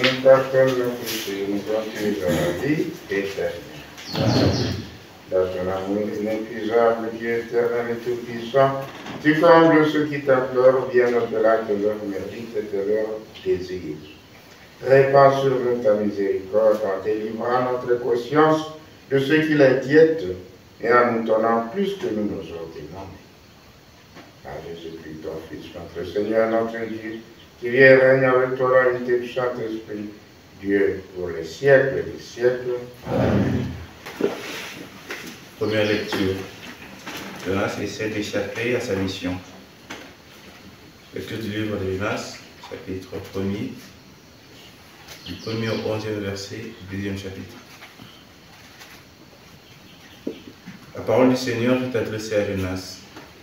nous pardonne nos péchés, nous conduis à la vie éternelle. Dans ton amour inépuisable, Dieu éternel et tout-puissant, tu combles ceux qui t'implorent bien au-delà de leurs mérites et de leurs désirs. Répands sur nous ta miséricorde en délivrant notre conscience de ce qui l'inquiète et en nous donnant plus que nous nous ordonnons. Par Jésus-Christ, ton Fils, notre Seigneur, notre Dieu, qui vient et règne avec toi dans l'unité du Saint-Esprit, Dieu pour les siècles des siècles. Amen. Première lecture. Jonas essaie d'échapper à sa mission. Lecture du livre de Jonas, chapitre 1er, du 1er au 11e verset, du 2e chapitre. La parole du Seigneur fut adressée à Jonas.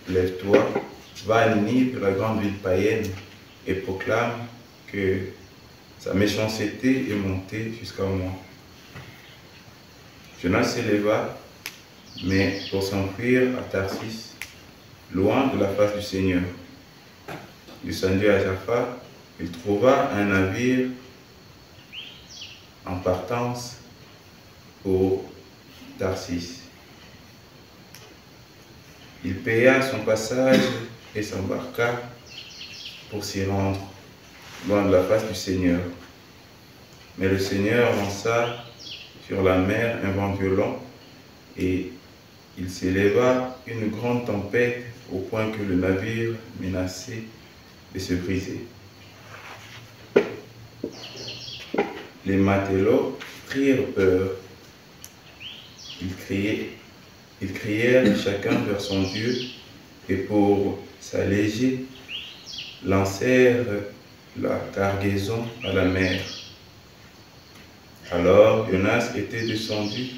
Lève-toi, va à Ninive, la grande ville païenne, et proclame que sa méchanceté est montée jusqu'à moi. Jonas s'éleva, mais pour s'enfuir à Tarsis, loin de la face du Seigneur. Descendu à Jaffa, il trouva un navire en partance pour Tarsis. Il paya son passage et s'embarqua pour s'y rendre, loin de la face du Seigneur. Mais le Seigneur lança sur la mer un vent violent et il s'éleva une grande tempête au point que le navire menaçait de se briser. Les matelots prirent peur. Ils crièrent chacun vers son Dieu et pour s'alléger, lancèrent la cargaison à la mer. Alors Jonas était descendu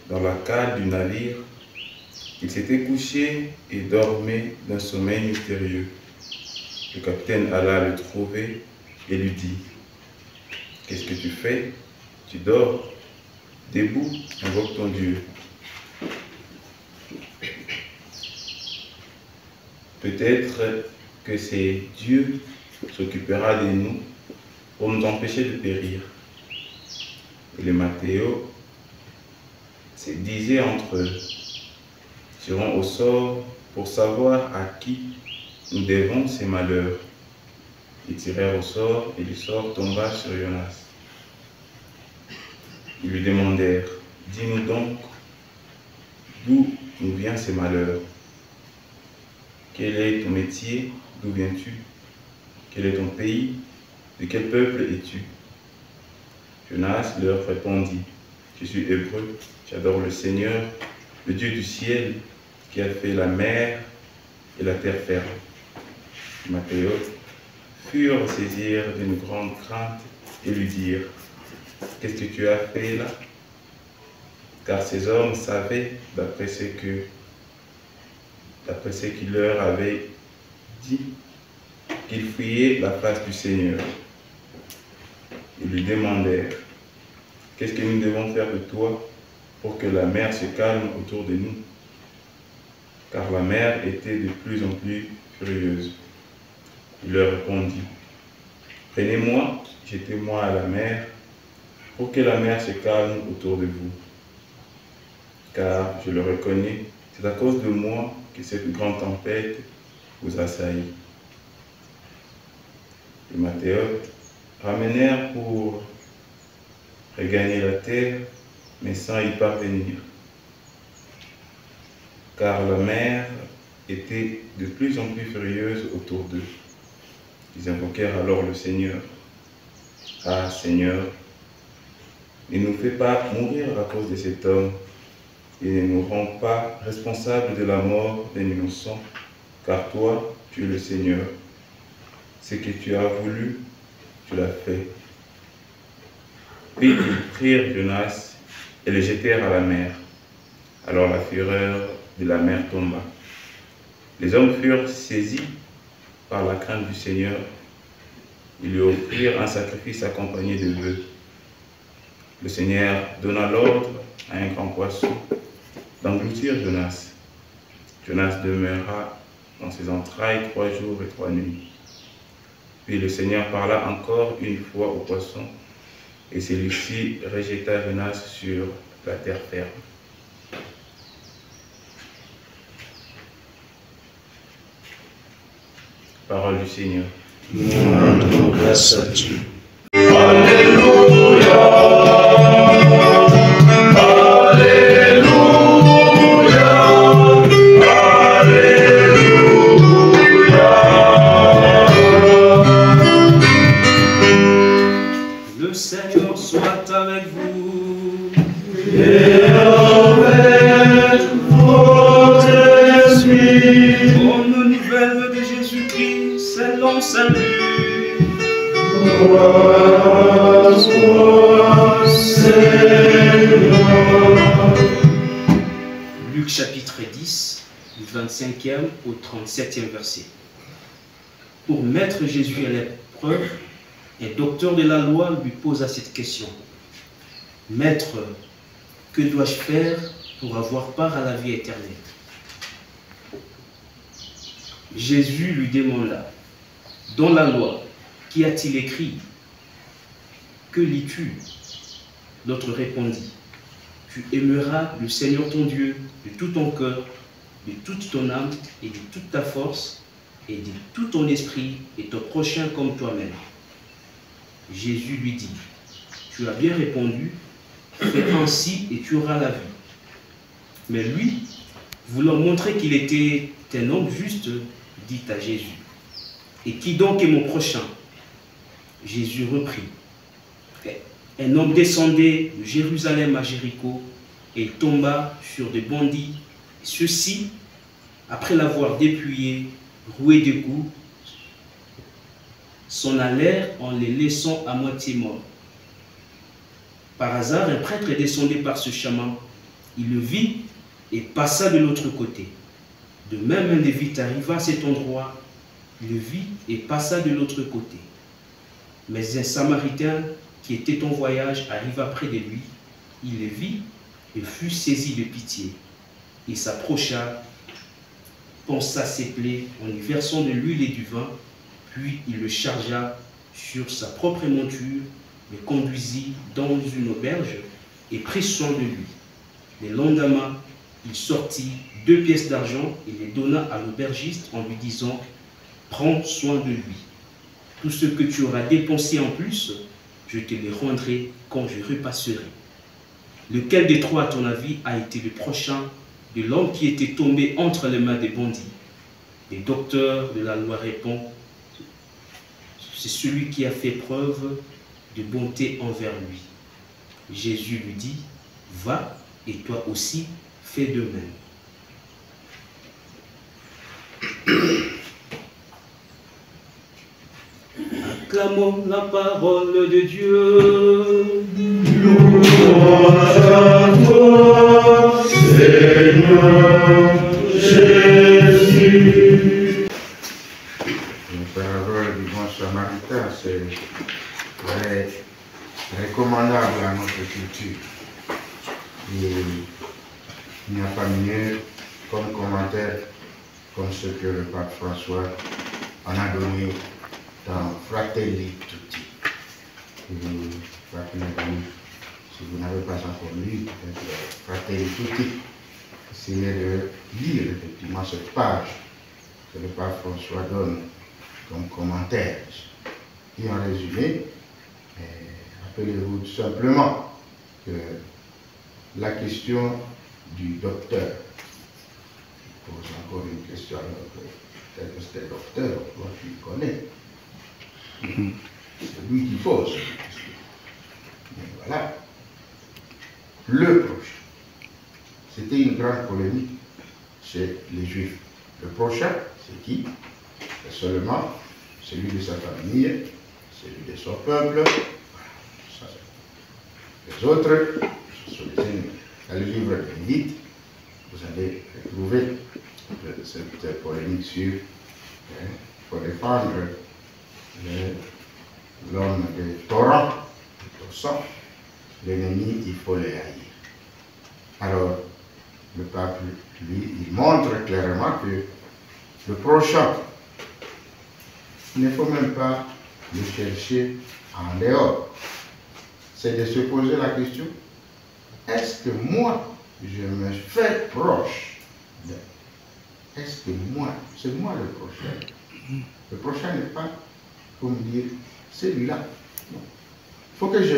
dans la cale du navire. Il s'était couché et dormait d'un sommeil mystérieux. Le capitaine alla le trouver et lui dit: « Qu'est-ce que tu fais? Tu dors? Debout, invoque ton Dieu. » Peut-être que c'est Dieu qui s'occupera de nous pour nous empêcher de périr. Et les Mathéos se disaient entre eux: tirons au sort pour savoir à qui nous devons ces malheurs. Ils tirèrent au sort et le sort tomba sur Jonas. Ils lui demandèrent: dis-nous donc, d'où nous viennent ces malheurs? Quel est ton métier? D'où viens-tu? Quel est ton pays? De quel peuple es-tu? Jonas leur répondit: je suis hébreu, j'adore le Seigneur, le Dieu du ciel, qui a fait la mer et la terre ferme. Les Mathéos furent saisis d'une grande crainte et lui dirent: qu'est-ce que tu as fait là? Car ces hommes savaient, d'après ce qu'il leur avait dit, qu'ils fuyaient la face du Seigneur. Ils lui demandèrent: qu'est-ce que nous devons faire de toi pour que la mer se calme autour de nous? Car la mer était de plus en plus furieuse. Il leur répondit: prenez-moi, jetez-moi à la mer, pour que la mer se calme autour de vous. Car je le reconnais, c'est à cause de moi que cette grande tempête vous assaillit. Les Mathéos ramenèrent pour regagner la terre, mais sans y parvenir, car la mer était de plus en plus furieuse autour d'eux. Ils invoquèrent alors le Seigneur. Ah Seigneur, ne nous fais pas mourir à cause de cet homme, et ne nous rends pas responsables de la mort d'un innocent, car toi, tu es le Seigneur. Ce que tu as voulu, tu l'as fait. Puis ils prirent Jonas et le jetèrent à la mer. Alors la fureur de la mer tomba. Les hommes furent saisis par la crainte du Seigneur. Ils lui offrirent un sacrifice accompagné de vœux. Le Seigneur donna l'ordre à un grand poisson d'engloutir Jonas. Jonas demeura dans ses entrailles 3 jours et 3 nuits. Puis le Seigneur parla encore une fois au poisson, et celui-ci rejeta Jonas sur la terre ferme. Parole du Seigneur. Nous rendons grâce à Dieu. Alléluia, Alléluia, Alléluia. Le Seigneur soit avec vous. Et avec votre esprit. Bonne nouvelle de Jésus-Christ, selon Saint Luc. Gloire soit Seigneur. Luc chapitre 10, du 25e au 37e verset. Pour mettre Jésus à l'épreuve, un docteur de la loi lui posa cette question. Maître, que dois-je faire pour avoir part à la vie éternelle? Jésus lui demanda, dans la loi, qu'y a-t-il écrit? Que lis-tu? L'autre répondit, tu aimeras le Seigneur ton Dieu de tout ton cœur, de toute ton âme et de toute ta force et de tout ton esprit et ton prochain comme toi-même. Jésus lui dit, tu as bien répondu, fais ainsi et tu auras la vie. Mais lui, voulant montrer qu'il était un homme juste, dit à Jésus, et qui donc est mon prochain? Jésus reprit, un homme descendait de Jérusalem à Jéricho et il tomba sur des bandits. Ceux-ci, après l'avoir dépouillé, roué de coups, s'en allèrent en les laissant à moitié morts. Par hasard, un prêtre descendait par ce chemin. Il le vit et passa de l'autre côté. De même, un Lévite arriva à cet endroit, il le vit et passa de l'autre côté. Mais un Samaritain qui était en voyage arriva près de lui, il le vit et fut saisi de pitié. Il s'approcha, pansa ses plaies en y versant de l'huile et du vin, puis il le chargea sur sa propre monture, le conduisit dans une auberge et prit soin de lui. Le lendemain, il sortit 2 pièces d'argent et les donna à l'aubergiste en lui disant, prends soin de lui. Tout ce que tu auras dépensé en plus, je te le rendrai quand je repasserai. Lequel des trois, à ton avis, a été le prochain de l'homme qui était tombé entre les mains des bandits? Le docteur de la loi répond, c'est celui qui a fait preuve de bonté envers lui. Jésus lui dit, va et toi aussi fais de même. Acclamons la parole de Dieu. Louange à toi, Seigneur Jésus. La parole du bon Samaritain, c'est très recommandable à notre culture. Et il n'y a pas mieux comme commentaire comme ce que le pape François en a donné dans Fratelli Tutti. Si vous n'avez pas encore lu Fratelli Tutti, essayez de lire effectivement cette page que le pape François donne comme commentaire. Et en résumé, rappelez-vous tout simplement que la question du docteur pose encore une question, alors que peut-être que c'était le docteur, toi tu le connais. C'est lui qui pose la question. Mais voilà. Le prochain. C'était une grande polémique chez les Juifs. Le prochain, c'est qui? C'est seulement celui de sa famille, celui de son peuple. Voilà. Les autres, ce sont les ennemis. Dans le livre de Lévite, vous allez retrouver cette polémique sur il faut défendre l'homme de Torah, de ton sang. L'ennemi, il faut le haïr. Alors, le pape, lui, il montre clairement que le prochain, il ne faut même pas le chercher en dehors. C'est de se poser la question, est-ce que moi, je me fais proche d'elle? Est-ce que moi, c'est moi le prochain? Le prochain n'est pas pour me dire, celui-là. Non. Il faut que je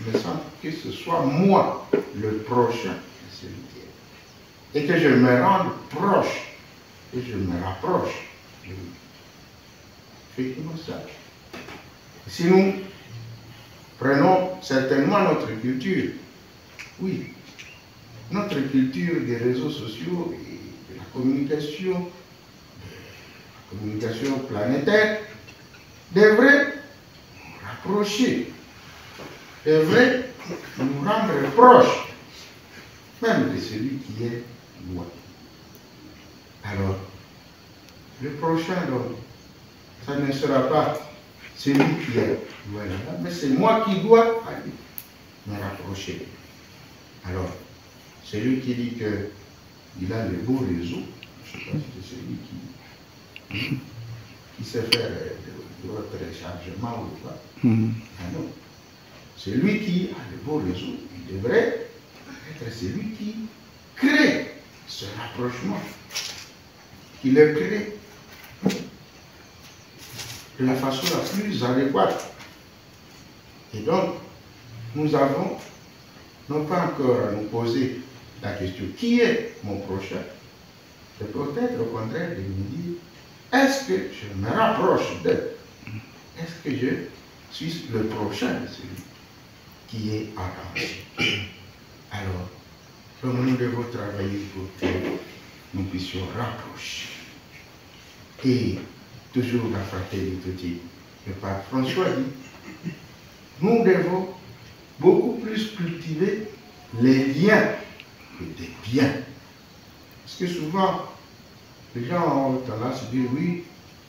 me sente que ce soit moi le prochain de celui qui est. Et que je me rende proche, et je me rapproche de lui. Effectivement ça. Si nous prenons certainement notre culture, oui, notre culture des réseaux sociaux et de la communication planétaire, devrait nous rapprocher, devrait nous rendre proches, même de celui qui est loin. Alors, le prochain, donc, ça ne sera pas celui qui est loin là, mais c'est moi qui dois aller me rapprocher. Alors, celui qui dit qu'il a le beau réseau, je ne sais pas si c'est celui qui sait faire de rechargement ou pas. Ah non. Celui qui a le beau réseau, il devrait être celui qui crée ce rapprochement, qui le crée de la façon la plus adéquate. Et donc, nous avons non pas encore à nous poser la question, qui est mon prochain? C'est peut-être au contraire de nous dire, est-ce que je me rapproche d'eux? Est-ce que je suis le prochain de celui qui est en danger? Alors, comme nous devons travailler pour que nous puissions rapprocher. Et toujours la fraternité, le pape François dit, nous devons beaucoup plus cultiver les liens que des biens. Parce que souvent, les gens ont tendance à dire, oui,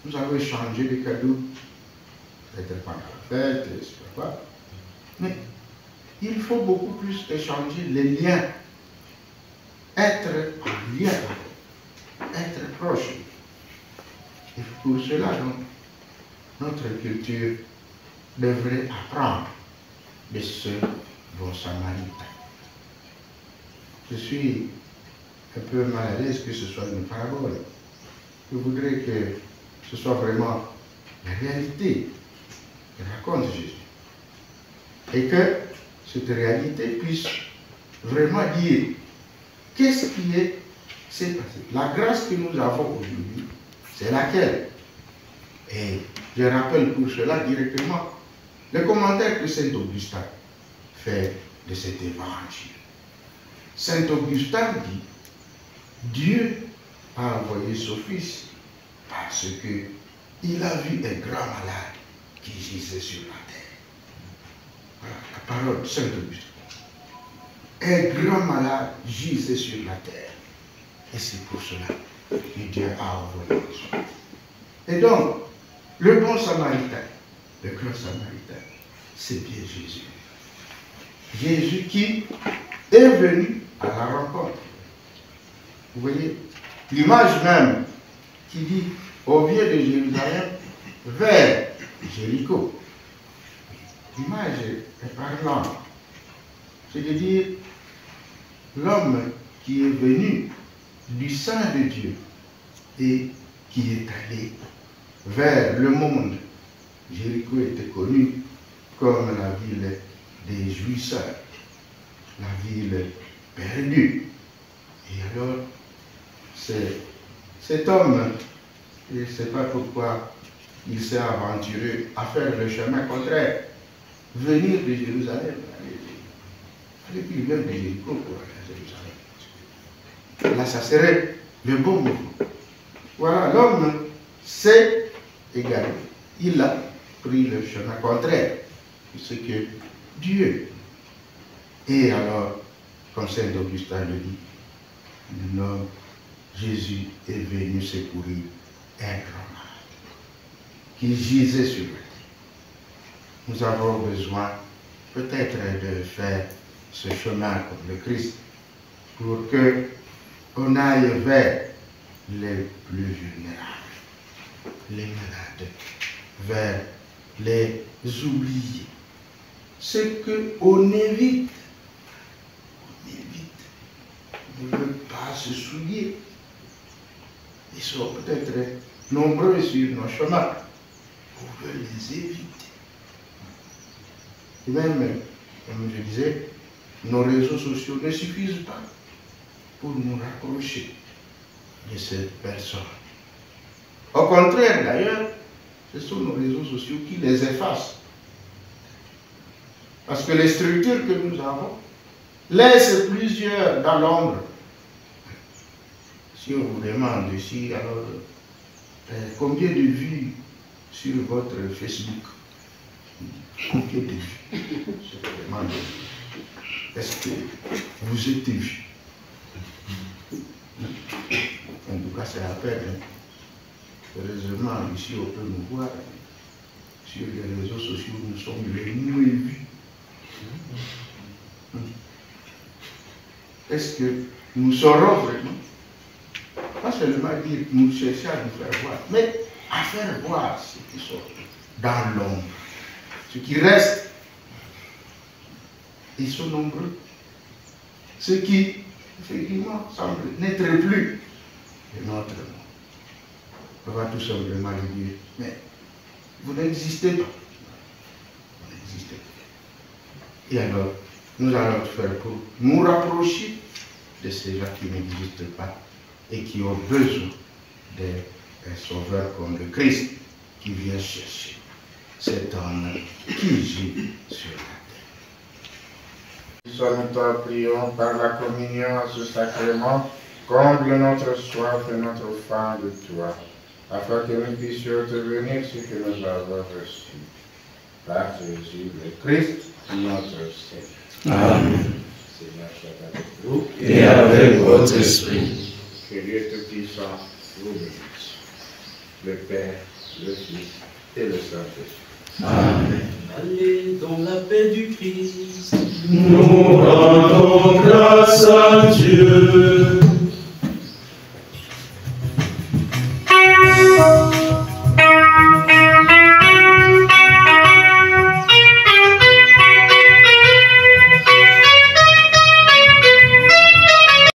nous avons échangé des cadeaux, peut-être pendant la fête, je ne sais pas. Mais il faut beaucoup plus échanger les liens, être en lien, être proche. Et pour cela, donc, notre culture devrait apprendre de ce bon samaritain. Je suis un peu mal à l'aise que ce soit une parabole. Je voudrais que ce soit vraiment la réalité que raconte Jésus. Et que cette réalité puisse vraiment dire qu'est-ce qui s'est passé. La grâce que nous avons aujourd'hui, c'est laquelle? Et je rappelle pour cela directement le commentaire que Saint Augustin fait de cet évangile. Saint Augustin dit, Dieu a envoyé son Fils parce qu'il a vu un grand malade qui gisait sur la terre. Voilà la parole de Saint Augustin. Un grand malade gisait sur la terre. Et c'est pour cela que Dieu a envoyé son Fils. Et donc, le bon samaritain, le grand samaritain, c'est bien Jésus. Jésus qui est venu à la rencontre. Vous voyez, l'image même qui dit au vieux de Jérusalem vers Jéricho. L'image est parlante. C'est-à-dire l'homme qui est venu du sein de Dieu et qui est allé vers le monde. Jéricho était connu comme la ville des jouisseurs, la ville perdue. Et alors, cet homme, je ne sais pas pourquoi il s'est aventuré à faire le chemin contraire, venir de Jérusalem, aller plus loin de Jéricho pour aller à Jérusalem. Là, ça serait le bon mouvement. Voilà, l'homme s'est égaré. Il a pris le chemin contraire, ce que Dieu. Et alors, comme Saint Augustin le dit, l'homme, Jésus est venu secourir un grand malade qui gisait sur lui. Nous avons besoin peut-être de faire ce chemin comme le Christ pour que on aille vers les plus vulnérables, les malades, vers les oublier. C'est qu'on évite. On ne veut pas se souiller. Ils sont peut-être nombreux sur nos chemins. On veut les éviter. Et même, comme je disais, nos réseaux sociaux ne suffisent pas pour nous rapprocher de cette personne. Au contraire, d'ailleurs, ce sont nos réseaux sociaux qui les effacent. Parce que les structures que nous avons laissent plusieurs dans l'ombre. Si on vous demande ici, alors, combien de vues sur votre Facebook? Combien de vues? Je vous demande, est-ce que vous êtes vu? En tout cas, c'est la peine. Heureusement, ici, on peut nous voir. Sur les réseaux sociaux, nous sommes les moins vus. Est-ce que nous saurons vraiment, pas seulement dire nous chercher à nous faire voir, mais à faire voir ceux qui sont dans l'ombre, ceux qui restent, ils sont nombreux, ceux qui, effectivement, semblent n'être plus de notre monde. On va tout simplement lui dire, mais vous n'existez pas. Vous n'existez pas. Et alors, nous allons tout faire pour nous rapprocher de ces gens qui n'existent pas et qui ont besoin d'un sauveur comme le Christ qui vient chercher cet homme qui gît sur la terre. Soit nous t'en prions par la communion à ce sacrement, comble notre soif et notre faim de toi, afin que nous puissions te venir ce que nous avons reçu. Par Jésus le Christ, notre Seigneur. Amen. Seigneur soit avec vous. Et avec votre esprit. Que Dieu Tout-Puissant vous bénisse. Le Père, le Fils et le Saint-Esprit. Amen. Allez dans la paix du Christ. Nous rendons grâce à Dieu.